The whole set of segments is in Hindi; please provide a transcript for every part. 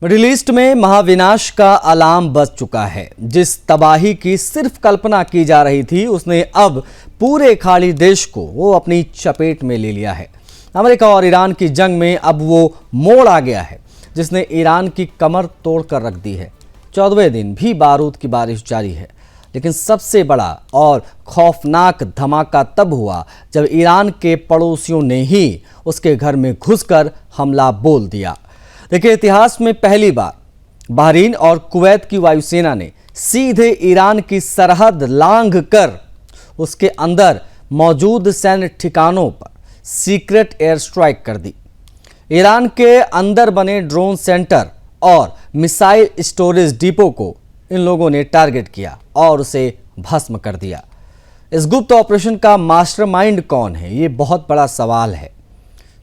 मिडिल ईस्ट में महाविनाश का अलार्म बज चुका है। जिस तबाही की सिर्फ कल्पना की जा रही थी उसने अब पूरे खाड़ी देश को वो अपनी चपेट में ले लिया है। अमेरिका और ईरान की जंग में अब वो मोड़ आ गया है जिसने ईरान की कमर तोड़कर रख दी है। 14वें दिन भी बारूद की बारिश जारी है, लेकिन सबसे बड़ा और खौफनाक धमाका तब हुआ जब ईरान के पड़ोसियों ने ही उसके घर में घुसकर हमला बोल दिया। देखिए, इतिहास में पहली बार बहरीन और कुवैत की वायुसेना ने सीधे ईरान की सरहद लांघ कर उसके अंदर मौजूद सैन्य ठिकानों पर सीक्रेट एयर स्ट्राइक कर दी। ईरान के अंदर बने ड्रोन सेंटर और मिसाइल स्टोरेज डिपो को इन लोगों ने टारगेट किया और उसे भस्म कर दिया। इस गुप्त ऑपरेशन का मास्टरमाइंड कौन है, ये बहुत बड़ा सवाल है।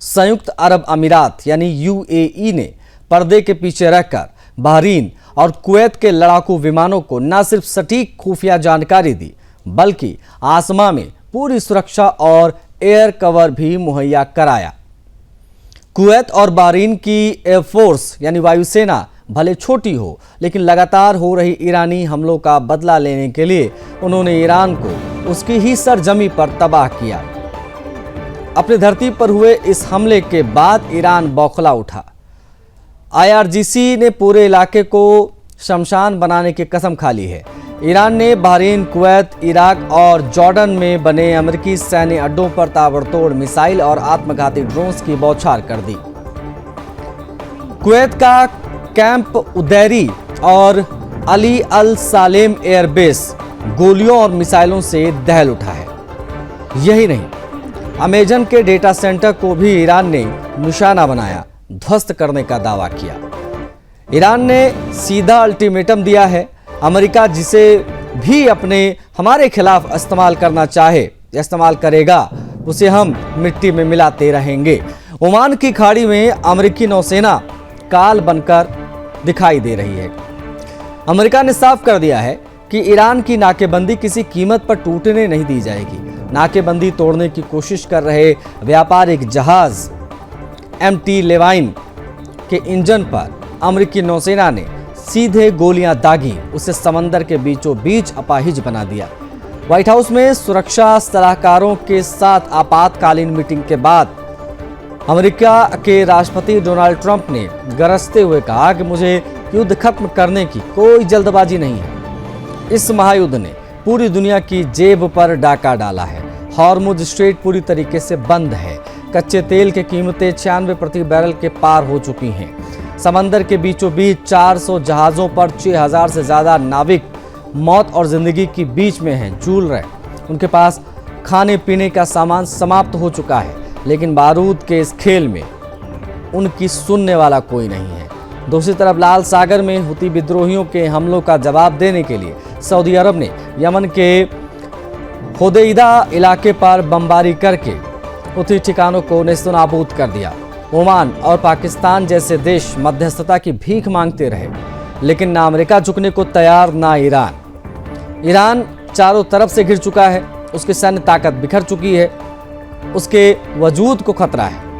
संयुक्त अरब अमीरात यानी यूएई ने पर्दे के पीछे रहकर बहरीन और कुवैत के लड़ाकू विमानों को न सिर्फ सटीक खुफिया जानकारी दी, बल्कि आसमां में पूरी सुरक्षा और एयर कवर भी मुहैया कराया। कुवैत और बहरीन की एयरफोर्स यानी वायुसेना भले छोटी हो, लेकिन लगातार हो रही ईरानी हमलों का बदला लेने के लिए उन्होंने ईरान को उसकी ही सरजमी पर तबाह किया। अपनी धरती पर हुए इस हमले के बाद ईरान बौखला उठा। आईआरजीसी ने पूरे इलाके को शमशान बनाने की कसम खा ली है। ईरान ने बहरीन, कुवैत, इराक और जॉर्डन में बने अमेरिकी सैन्य अड्डों पर ताबड़तोड़ मिसाइल और आत्मघाती ड्रोन्स की बौछार कर दी। कुवैत का कैंप उदैरी और अली अल सालेम एयरबेस गोलियों और मिसाइलों से दहल उठा है। यही नहीं, अमेजन के डेटा सेंटर को भी ईरान ने निशाना बनाया, ध्वस्त करने का दावा किया। ईरान ने सीधा अल्टीमेटम दिया है, अमेरिका जिसे भी हमारे खिलाफ इस्तेमाल करना चाहे इस्तेमाल करेगा, उसे हम मिट्टी में मिलाते रहेंगे। ओमान की खाड़ी में अमेरिकी नौसेना काल बनकर दिखाई दे रही है। अमेरिका ने साफ कर दिया है कि ईरान की नाकेबंदी किसी कीमत पर टूटने नहीं दी जाएगी। नाकेबंदी तोड़ने की कोशिश कर रहे व्यापारिक जहाज MT लेवाइन के इंजन पर अमेरिकी नौसेना ने सीधे गोलियां दागी, उसे समंदर के बीचों बीच अपाहिज बना दिया। व्हाइट हाउस में सुरक्षा सलाहकारों के साथ आपातकालीन मीटिंग के बाद अमेरिका के राष्ट्रपति डोनाल्ड ट्रंप ने गरजते हुए कहा कि मुझे युद्ध खत्म करने की कोई जल्दबाजी नहीं है। इस महायुद्ध ने पूरी दुनिया की जेब पर डाका डाला है। हॉर्मुज स्ट्रेट पूरी तरीके से बंद है। कच्चे तेल की कीमतें 96 प्रति बैरल के पार हो चुकी हैं। समंदर के बीचों बीच 400 जहाज़ों पर 6000 से ज़्यादा नाविक मौत और ज़िंदगी के बीच में हैं, झूल रहे। उनके पास खाने पीने का सामान समाप्त हो चुका है, लेकिन बारूद के इस खेल में उनकी सुनने वाला कोई नहीं है। दूसरी तरफ लाल सागर में हुती विद्रोहियों के हमलों का जवाब देने के लिए सऊदी अरब ने यमन के होदेइदा इलाके पर बमबारी करके हुती ठिकानों को नेस्तनाबूद कर दिया। ओमान और पाकिस्तान जैसे देश मध्यस्थता की भीख मांगते रहे, लेकिन ना अमेरिका झुकने को तैयार, ना ईरान। ईरान चारों तरफ से घिर चुका है, उसकी सैन्य ताकत बिखर चुकी है, उसके वजूद को खतरा है।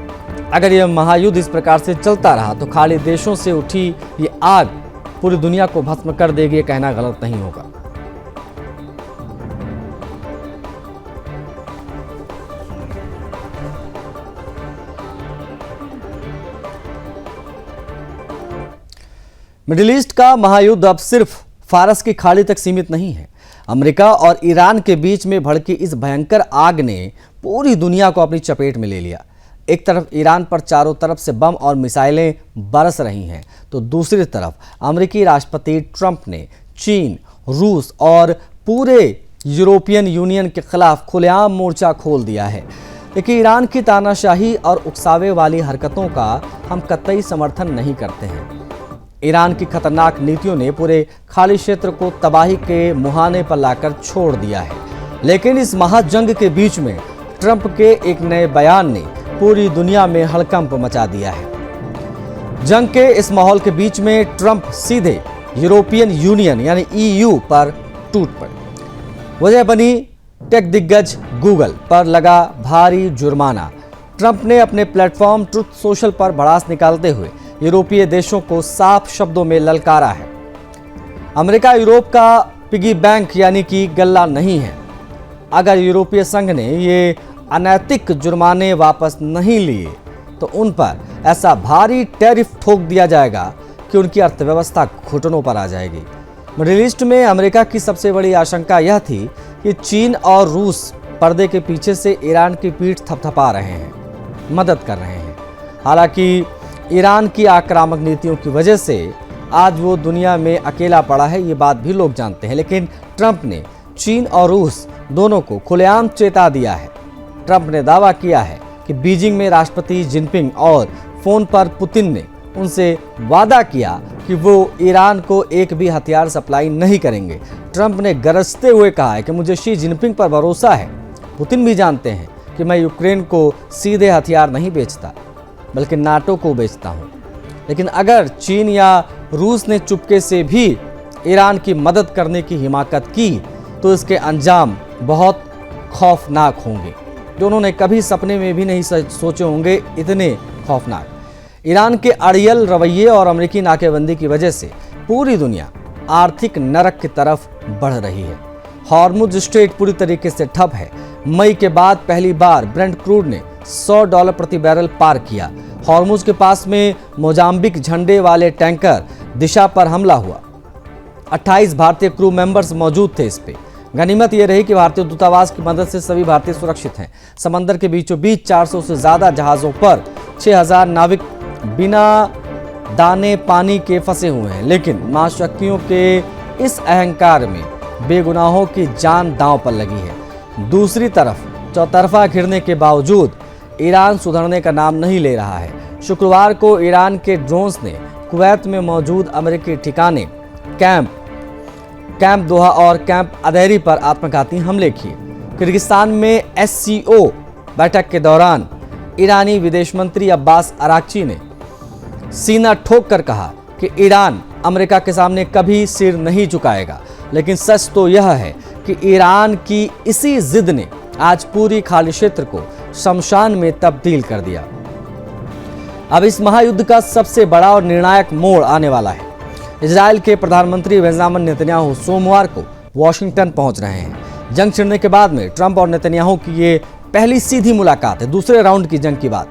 अगर यह महायुद्ध इस प्रकार से चलता रहा तो खाड़ी देशों से उठी ये आग पूरी दुनिया को भस्म कर देगी, ये कहना गलत नहीं होगा। मिडिल ईस्ट का महायुद्ध अब सिर्फ फारस की खाड़ी तक सीमित नहीं है। अमेरिका और ईरान के बीच में भड़की इस भयंकर आग ने पूरी दुनिया को अपनी चपेट में ले लिया। एक तरफ ईरान पर चारों तरफ से बम और मिसाइलें बरस रही हैं, तो दूसरी तरफ अमेरिकी राष्ट्रपति ट्रंप ने चीन, रूस और पूरे यूरोपियन यूनियन के खिलाफ खुलेआम मोर्चा खोल दिया है। लेकिन ईरान की तानाशाही और उकसावे वाली हरकतों का हम कतई समर्थन नहीं करते हैं। ईरान की खतरनाक नीतियों ने पूरे खाड़ी क्षेत्र को तबाही के मुहाने पर लाकर छोड़ दिया है। लेकिन इस महाजंग के बीच में ट्रंप के एक नए बयान ने पूरी दुनिया में हड़कंप मचा दिया है। जंग के इस माहौल के बीच में ट्रंप सीधे यूरोपियन यूनियन यानी EU पर टूट पड़े। वजह बनी टेक दिग्गज गूगल पर लगा भारी जुर्माना। ट्रंप ने अपने प्लेटफॉर्म ट्रुथ सोशल पर भड़ास निकालते हुए यूरोपीय देशों को साफ शब्दों में ललकारा है। अमेरिका यूरोप का पिगी बैंक यानी कि गल्ला नहीं है। अगर यूरोपीय संघ ने ये अनैतिक जुर्माने वापस नहीं लिए तो उन पर ऐसा भारी टैरिफ ठोक दिया जाएगा कि उनकी अर्थव्यवस्था घुटनों पर आ जाएगी। मिडिल ईस्ट में अमेरिका की सबसे बड़ी आशंका यह थी कि चीन और रूस पर्दे के पीछे से ईरान की पीठ थपथपा रहे हैं, मदद कर रहे हैं। हालांकि ईरान की आक्रामक नीतियों की वजह से आज वो दुनिया में अकेला पड़ा है, ये बात भी लोग जानते हैं। लेकिन ट्रंप ने चीन और रूस दोनों को खुलेआम चेता दिया है। ट्रंप ने दावा किया है कि बीजिंग में राष्ट्रपति जिनपिंग और फोन पर पुतिन ने उनसे वादा किया कि वो ईरान को एक भी हथियार सप्लाई नहीं करेंगे। ट्रंप ने गरजते हुए कहा है कि मुझे शी जिनपिंग पर भरोसा है। पुतिन भी जानते हैं कि मैं यूक्रेन को सीधे हथियार नहीं बेचता बल्कि नाटो को बेचता हूं। लेकिन अगर चीन या रूस ने चुपके से भी ईरान की मदद करने की हिमाकत की तो इसके अंजाम बहुत खौफनाक होंगे, जो उन्होंने कभी सपने में भी नहीं सोचे होंगे, इतने खौफनाक। ईरान के अड़ियल रवैये और अमेरिकी नाकेबंदी की वजह से पूरी दुनिया आर्थिक नरक की तरफ बढ़ रही है। हॉर्मुज स्ट्रेट पूरी तरीके से ठप है। मई के बाद पहली बार ब्रेंट क्रूड ने $100 प्रति बैरल पार किया। हॉर्मुज के पास में मोजाम्बिक झंडे वाले टैंकर दिशा पर हमला हुआ। 28 भारतीय क्रू मेंबर्स मौजूद थे इस पे। गनीमत यह रही कि भारतीय दूतावास की मदद से सभी भारतीय सुरक्षित हैं। समंदर के बीचों बीच 400 से ज्यादा जहाजों पर 6000 नाविक बिना दाने पानी के फंसे हुए हैं। लेकिन महाशक्तियों के इस अहंकार में बेगुनाहों की जान दांव पर लगी है। दूसरी तरफ चौतरफा घिरने के बावजूद ईरान सुधरने का नाम नहीं ले रहा है। शुक्रवार को ईरान के ड्रोन्स ने कुवैत में मौजूद अमेरिकी ठिकाने कैंप दोहा और कैंप अदैरी पर आत्मघाती हमले किए। किर्गिस्तान में SCO बैठक के दौरान ईरानी विदेश मंत्री अब्बास अराक्ची ने सीना ठोक कर कहा कि ईरान अमेरिका के सामने कभी सिर नहीं झुकाएगा। लेकिन सच तो यह है कि ईरान की इसी जिद ने आज पूरी खाड़ी क्षेत्र को शमशान में तब्दील कर दिया। अब इस महायुद्ध का सबसे बड़ा और निर्णायक मोड़ आने वाला है। इजराइल के प्रधानमंत्री बेंजामिन नेतन्याहू सोमवार को वॉशिंगटन पहुंच रहे हैं। जंग छिड़ने के बाद में ट्रंप और नेतन्याहू की ये पहली सीधी मुलाकात है, दूसरे राउंड की जंग की बात।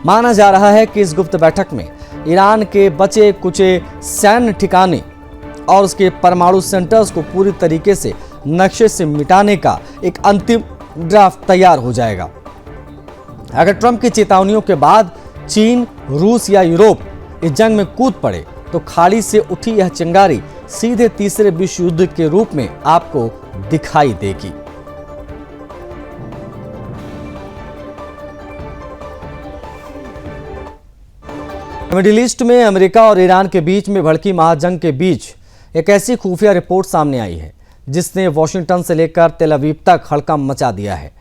माना जा रहा है कि इस गुप्त बैठक में ईरान के बचे कुचे सैन्य ठिकाने और उसके परमाणु सेंटर्स को पूरी तरीके से नक्शे से मिटाने का एक अंतिम ड्राफ्ट तैयार हो जाएगा। अगर ट्रंप की चेतावनियों के बाद चीन, रूस या यूरोप इस जंग में कूद पड़े तो खाड़ी से उठी यह चिंगारी सीधे तीसरे विश्व युद्ध के रूप में आपको दिखाई देगी। मिडिल ईस्ट में अमेरिका और ईरान के बीच में भड़की महाजंग के बीच एक ऐसी खुफिया रिपोर्ट सामने आई है जिसने वॉशिंगटन से लेकर तेल अवीव तक हड़कंप मचा दिया है।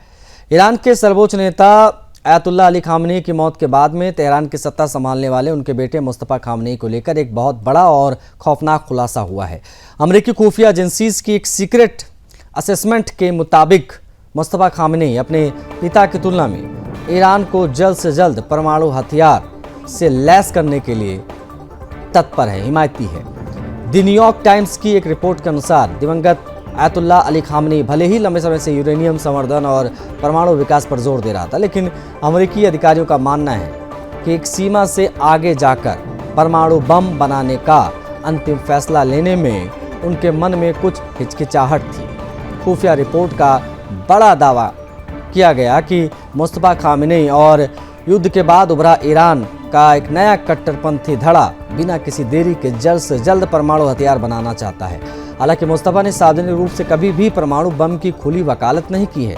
ईरान के सर्वोच्च नेता अयतुल्ला अली खामनेई की मौत के बाद में तेहरान की सत्ता संभालने वाले उनके बेटे मुस्तफा खामनेई को लेकर एक बहुत बड़ा और खौफनाक खुलासा हुआ है। अमेरिकी खुफिया एजेंसीज की एक सीक्रेट असेसमेंट के मुताबिक मुस्तफा खामनेई अपने पिता की तुलना में ईरान को जल्द से जल्द परमाणु हथियार से लैस करने के लिए तत्पर है, हिमायती है। द न्यूयॉर्क टाइम्स की एक रिपोर्ट के अनुसार दिवंगत अयतुल्ला अली खामनेई भले ही लंबे समय से यूरेनियम संवर्धन और परमाणु विकास पर जोर दे रहा था, लेकिन अमेरिकी अधिकारियों का मानना है कि एक सीमा से आगे जाकर परमाणु बम बनाने का अंतिम फैसला लेने में उनके मन में कुछ हिचकिचाहट थी। खुफिया रिपोर्ट का बड़ा दावा किया गया कि मुस्तफा खामनेई और युद्ध के बाद उभरा ईरान का एक नया कट्टरपंथी धड़ा बिना किसी देरी के जल्द से जल्द परमाणु हथियार बनाना चाहता है। हालांकि मुस्तफा ने सार्वजनिक रूप से कभी भी परमाणु बम की खुली वकालत नहीं की है,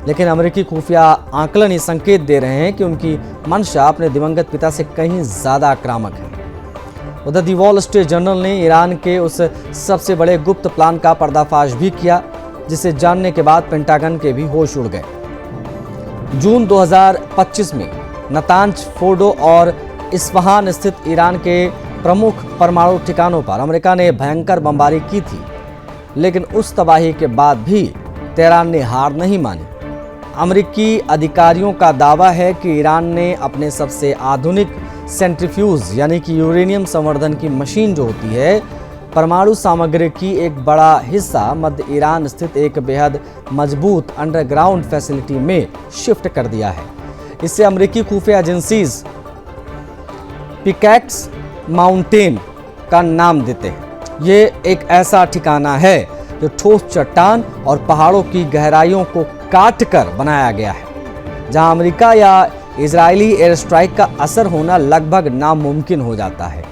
लेकिन अमेरिकी खुफिया आंकलन ये संकेत दे रहे हैं कि उनकी मंशा अपने दिवंगत पिता से कहीं ज्यादा आक्रामक है। उधर दी वॉल स्ट्रीट जर्नल ने ईरान के उस सबसे बड़े गुप्त प्लान का पर्दाफाश भी किया जिसे जानने के बाद पेंटागन के भी होश उड़ गए। जून 2025 में नतांज, फोर्डो और इस्फहान स्थित ईरान के प्रमुख परमाणु ठिकानों पर अमेरिका ने भयंकर बमबारी की थी, लेकिन उस तबाही के बाद भी तेहरान ने हार नहीं मानी। अमेरिकी अधिकारियों का दावा है कि ईरान ने अपने सबसे आधुनिक सेंट्रीफ्यूज यानी कि यूरेनियम संवर्धन की मशीन जो होती है, परमाणु सामग्री की एक बड़ा हिस्सा मध्य ईरान स्थित एक बेहद मजबूत अंडरग्राउंड फैसिलिटी में शिफ्ट कर दिया है। इससे अमेरिकी खुफिया एजेंसीज पिकैक्स माउंटेन का नाम देते हैं। ये एक ऐसा ठिकाना है जो ठोस चट्टान और पहाड़ों की गहराइयों को काटकर बनाया गया है, जहां अमेरिका या इजरायली एयर स्ट्राइक का असर होना लगभग नामुमकिन हो जाता है।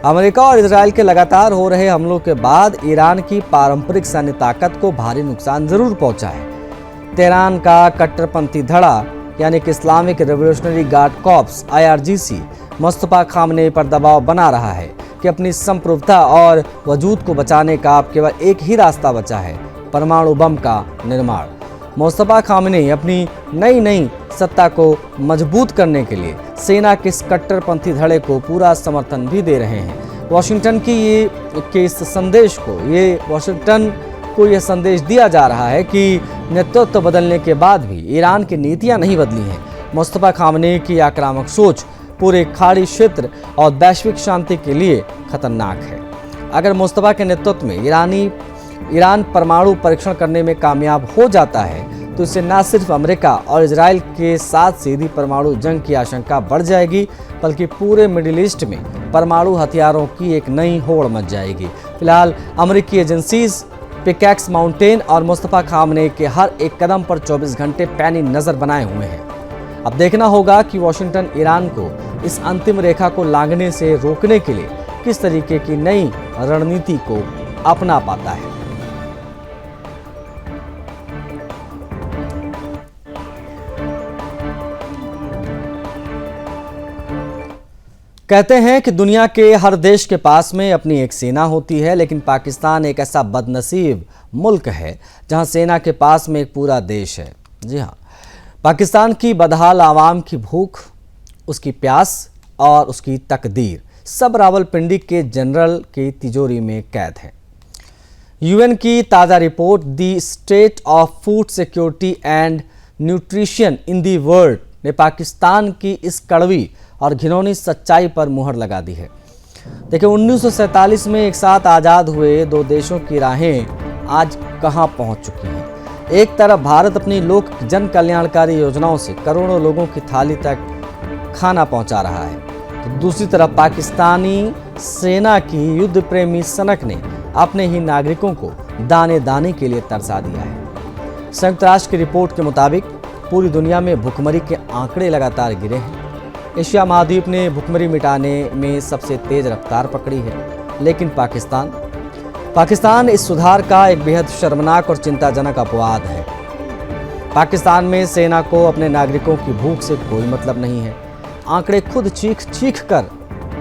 अमेरिका और इजरायल के लगातार हो रहे हमलों के बाद ईरान की पारंपरिक सैन्य ताकत को भारी नुकसान जरूर पहुंचा है। तेहरान का कट्टरपंथी धड़ा यानी कि Islamic revolutionary guard corps IRGC Mustafa Khamenei पर दबाव बना रहा है कि अपनी संप्रभुता और वजूद को बचाने का अब केवल एक ही रास्ता बचा है, परमाणु बम का निर्माण। मुस्तफा खामनेई अपनी नई सत्ता को मजबूत करने के लिए सेना के इस कट्टरपंथी धड़े को पूरा समर्थन भी दे रहे हैं। वाशिंगटन को यह संदेश दिया जा रहा है कि नेतृत्व बदलने के बाद भी ईरान की नीतियां नहीं बदली हैं। मुस्तफा खामनेई की आक्रामक सोच पूरे खाड़ी क्षेत्र और वैश्विक शांति के लिए खतरनाक है। अगर मुस्तफा के नेतृत्व में ईरान परमाणु परीक्षण करने में कामयाब हो जाता है तो इससे न सिर्फ अमेरिका और इजराइल के साथ सीधी परमाणु जंग की आशंका बढ़ जाएगी, बल्कि पूरे मिडिल ईस्ट में परमाणु हथियारों की एक नई होड़ मच जाएगी। फिलहाल अमेरिकी एजेंसीज पिकैक्स माउंटेन और मुस्तफा खामनेई के हर एक कदम पर 24 घंटे पैनी नजर बनाए हुए हैं। अब देखना होगा कि वाशिंगटन ईरान को इस अंतिम रेखा को लांघने से रोकने के लिए किस तरीके की नई रणनीति को अपना पाता है। कहते हैं कि दुनिया के हर देश के पास में अपनी एक सेना होती है, लेकिन पाकिस्तान एक ऐसा बदनसीब मुल्क है जहां सेना के पास में एक पूरा देश है। जी हाँ, पाकिस्तान की बदहाल आवाम की भूख, उसकी प्यास और उसकी तकदीर सब रावलपिंडी के जनरल की तिजोरी में कैद है। UN की ताज़ा report the state of food security and nutrition in the world ने पाकिस्तान की इस कड़वी और घिनौनी सच्चाई पर मुहर लगा दी है। देखिए, 1947 में एक साथ आज़ाद हुए दो देशों की राहें आज कहां पहुंच चुकी हैं। एक तरफ भारत अपनी लोक जन कल्याणकारी योजनाओं से करोड़ों लोगों की थाली तक खाना पहुंचा रहा है, तो दूसरी तरफ पाकिस्तानी सेना की युद्ध प्रेमी सनक ने अपने ही नागरिकों को दाने दाने के लिए तरसा दिया है। संयुक्त राष्ट्र की रिपोर्ट के मुताबिक पूरी दुनिया में भुखमरी के आंकड़े लगातार गिरे हैं। एशिया महाद्वीप ने भुखमरी मिटाने में सबसे तेज रफ्तार पकड़ी है, लेकिन पाकिस्तान इस सुधार का एक बेहद शर्मनाक और चिंताजनक अपवाद है। पाकिस्तान में सेना को अपने नागरिकों की भूख से कोई मतलब नहीं है। आंकड़े खुद चीख कर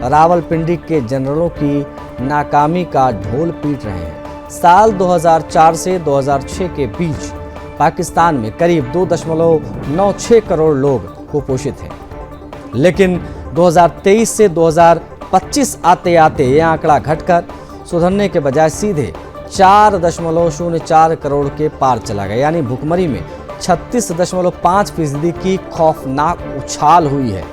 रावलपिंडी के जनरलों की नाकामी का ढोल पीट रहे हैं। साल 2004 से 2006 के बीच पाकिस्तान में करीब 2.96 करोड़ लोग कुपोषित हैं, लेकिन 2023 से 2025 आते आते ये आंकड़ा घटकर सुधरने के बजाय सीधे 4.04 करोड़ के पार चला गया। यानी भुखमरी में 36.5% की खौफनाक उछाल हुई है।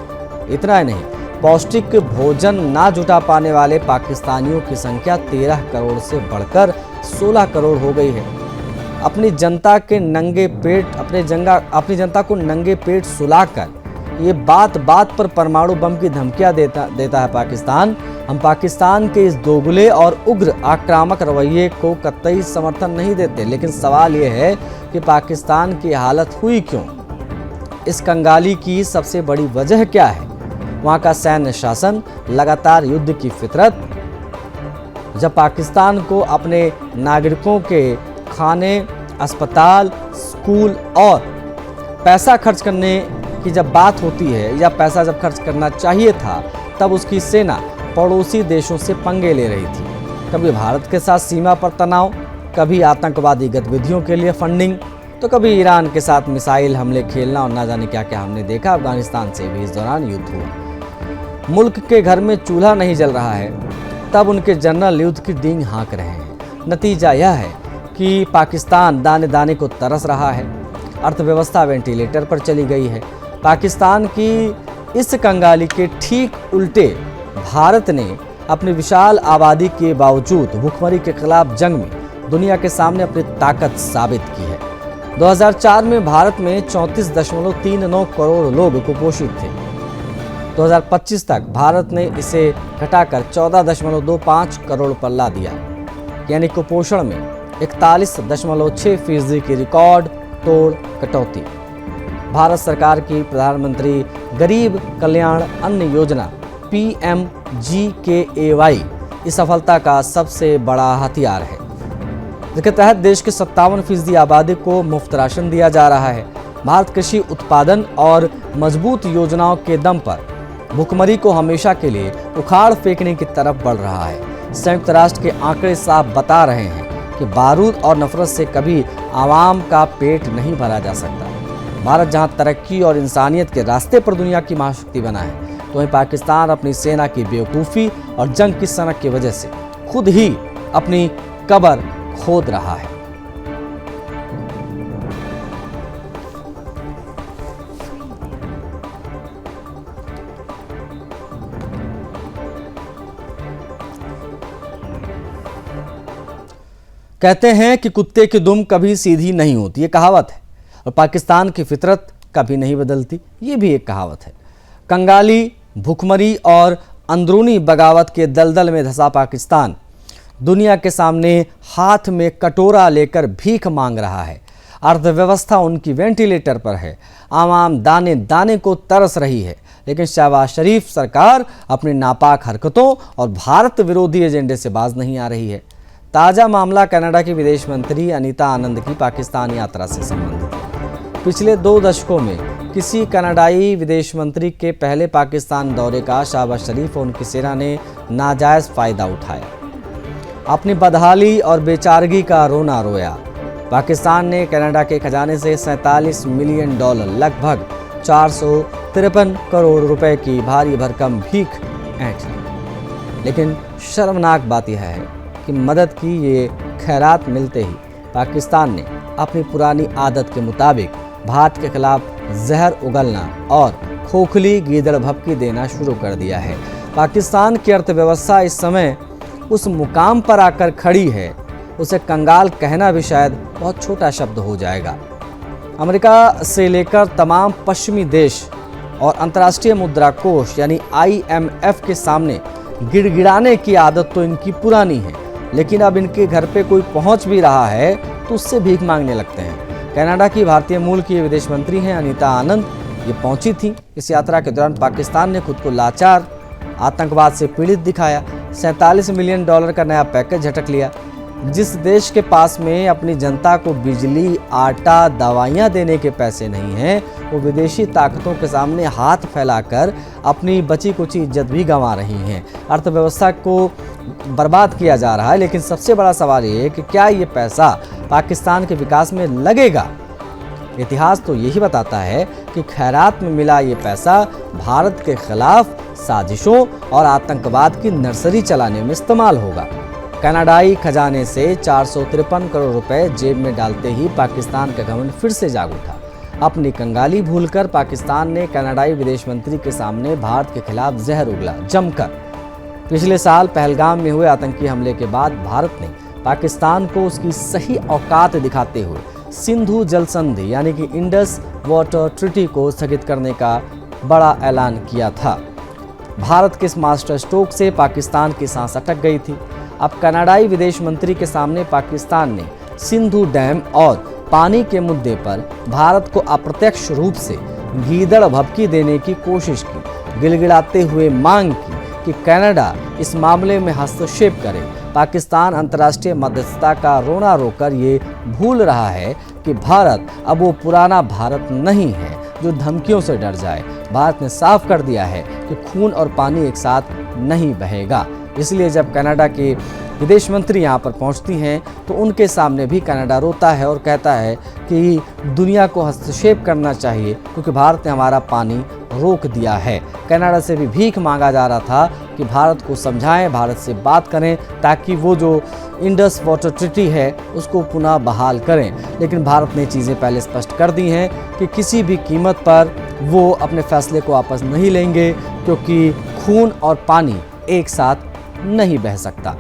इतना ही नहीं, पौष्टिक भोजन ना जुटा पाने वाले पाकिस्तानियों की संख्या 13 करोड़ से बढ़कर 16 करोड़ हो गई है। अपनी जनता को नंगे पेट सुलाकर ये बात पर परमाणु बम की धमकियां देता है पाकिस्तान। हम पाकिस्तान के इस दोगले और उग्र आक्रामक रवैये को कतई समर्थन नहीं देते, लेकिन सवाल ये है कि पाकिस्तान की हालत हुई क्यों? इस कंगाली की सबसे बड़ी वजह क्या है? वहाँ का सैन्य शासन, लगातार युद्ध की फितरत। जब पाकिस्तान को अपने नागरिकों के खाने, अस्पताल, स्कूल और पैसा खर्च करने की जब बात होती है, या पैसा जब खर्च करना चाहिए था, तब उसकी सेना पड़ोसी देशों से पंगे ले रही थी। कभी भारत के साथ सीमा पर तनाव, कभी आतंकवादी गतिविधियों के लिए फंडिंग, तो कभी ईरान के साथ मिसाइल हमले खेलना, और ना जाने क्या क्या हमने देखा। अफगानिस्तान से भी इस दौरान युद्ध हुआ। मुल्क के घर में चूल्हा नहीं जल रहा है, तब उनके जनरल युद्ध की डींग हाँक रहे हैं। नतीजा यह है कि पाकिस्तान दाने दाने को तरस रहा है। अर्थव्यवस्था वेंटिलेटर पर चली गई है। पाकिस्तान की इस कंगाली के ठीक उल्टे भारत ने अपनी विशाल आबादी के बावजूद भूखमरी के खिलाफ जंग में दुनिया के सामने अपनी ताकत साबित की है। 2004 में भारत में 34.39 करोड़ लोग कुपोषित थे। 2025 तक भारत ने इसे घटाकर 14.25 करोड़ पर ला दिया, यानी कुपोषण में 41.6% की रिकॉर्ड तोड़ कटौती। भारत सरकार की प्रधानमंत्री गरीब कल्याण अन्न योजना PMGKAY इस सफलता का सबसे बड़ा हथियार है, जिसके तहत देश के 57% आबादी को मुफ्त राशन दिया जा रहा है। भारत कृषि उत्पादन और मजबूत योजनाओं के दम पर भूखमरी को हमेशा के लिए उखाड़ फेंकने की तरफ बढ़ रहा है। संयुक्त राष्ट्र के आंकड़े साफ बता रहे हैं कि बारूद और नफरत से कभी आवाम का पेट नहीं भरा जा सकता। भारत जहां तरक्की और इंसानियत के रास्ते पर दुनिया की महाशक्ति बना है, तो वहीं पाकिस्तान अपनी सेना की बेवकूफ़ी और जंग की सनक की वजह से खुद ही अपनी कब्र खोद रहा है। कहते हैं कि कुत्ते की दुम कभी सीधी नहीं होती, ये कहावत है, और पाकिस्तान की फितरत कभी नहीं बदलती, ये भी एक कहावत है। कंगाली, भूखमरी और अंदरूनी बगावत के दलदल में धंसा पाकिस्तान दुनिया के सामने हाथ में कटोरा लेकर भीख मांग रहा है। अर्थव्यवस्था उनकी वेंटिलेटर पर है, आवाम दाने दाने को तरस रही है, लेकिन शहबाज शरीफ सरकार अपनी नापाक हरकतों और भारत विरोधी एजेंडे से बाज नहीं आ रही है। ताज़ा मामला कनाडा की विदेश मंत्री अनीता आनंद की पाकिस्तान यात्रा से संबंधित है। पिछले 2 दशकों में किसी कनाडाई विदेश मंत्री के पहले पाकिस्तान दौरे का शहबाज शरीफ और उनकी सेना ने नाजायज़ फ़ायदा उठाया, अपनी बदहाली और बेचारगी का रोना रोया। पाकिस्तान ने कनाडा के खजाने से $47 मिलियन लगभग 453 करोड़ रुपए की भारी भरकम भीख ऐंठ ली। लेकिन शर्मनाक बात यह है कि मदद की ये खैरात मिलते ही पाकिस्तान ने अपनी पुरानी आदत के मुताबिक भारत के खिलाफ जहर उगलना और खोखली गीदड़ भभकी देना शुरू कर दिया है। पाकिस्तान की अर्थव्यवस्था इस समय उस मुकाम पर आकर खड़ी है, उसे कंगाल कहना भी शायद बहुत छोटा शब्द हो जाएगा। अमेरिका से लेकर तमाम पश्चिमी देश और अंतर्राष्ट्रीय मुद्रा कोष यानी IMF के सामने गिड़गिड़ाने की आदत तो इनकी पुरानी है, लेकिन अब इनके घर पे कोई पहुंच भी रहा है तो उससे भीख मांगने लगते हैं। कनाडा की भारतीय मूल की विदेश मंत्री हैं अनीता आनंद, ये पहुंची थी। इस यात्रा के दौरान पाकिस्तान ने खुद को लाचार, आतंकवाद से पीड़ित दिखाया, $47 मिलियन का नया पैकेज झटक लिया। जिस देश के पास में अपनी जनता को बिजली, आटा, दवाइयाँ देने के पैसे नहीं हैं, वो विदेशी ताकतों के सामने हाथ फैलाकर अपनी बची कुची इज्जत भी गंवा रही हैं। अर्थव्यवस्था को बर्बाद किया जा रहा है, लेकिन सबसे बड़ा सवाल ये है कि क्या ये पैसा पाकिस्तान के विकास में लगेगा। इतिहास तो यही बताता है कि खैरात में मिला ये पैसा भारत के खिलाफ साजिशों और आतंकवाद की नर्सरी चलाने में इस्तेमाल होगा। कनाडाई खजाने से 453 करोड़ रुपए जेब में डालते ही पाकिस्तान का घमंड फिर से जाग उठा। अपनी कंगाली भूलकर पाकिस्तान ने कनाडाई विदेश मंत्री के सामने भारत के खिलाफ जहर उगला जमकर। पिछले साल पहलगाम में हुए आतंकी हमले के बाद भारत ने पाकिस्तान को उसकी सही औकात दिखाते हुए सिंधु जल संधि यानी कि इंडस वाटर ट्रीटी को स्थगित करने का बड़ा ऐलान किया था। भारत के इस मास्टर स्ट्रोक से पाकिस्तान की सांस अटक गई थी। अब कनाडाई विदेश मंत्री के सामने पाकिस्तान ने सिंधु डैम और पानी के मुद्दे पर भारत को अप्रत्यक्ष रूप से गीदड़ भभकी देने की कोशिश की, गिड़गिड़ाते हुए मांग की कि कनाडा इस मामले में हस्तक्षेप करे। पाकिस्तान अंतर्राष्ट्रीय मध्यस्थता का रोना रोकर ये भूल रहा है कि भारत अब वो पुराना भारत नहीं है जो धमकियों से डर जाए। भारत ने साफ कर दिया है कि खून और पानी एक साथ नहीं बहेगा। इसलिए जब कनाडा के विदेश मंत्री यहाँ पर पहुँचती हैं तो उनके सामने भी कनाडा रोता है और कहता है कि दुनिया को हस्तक्षेप करना चाहिए क्योंकि भारत ने हमारा पानी रोक दिया है। कनाडा से भी भीख मांगा जा रहा था कि भारत को समझाएं, भारत से बात करें ताकि वो जो इंडस वाटर ट्रीटी है उसको पुनः बहाल करें। लेकिन भारत ने चीज़ें पहले स्पष्ट कर दी हैं कि किसी भी कीमत पर वो अपने फैसले को वापस नहीं लेंगे, क्योंकि खून और पानी एक साथ नहीं बह सकता।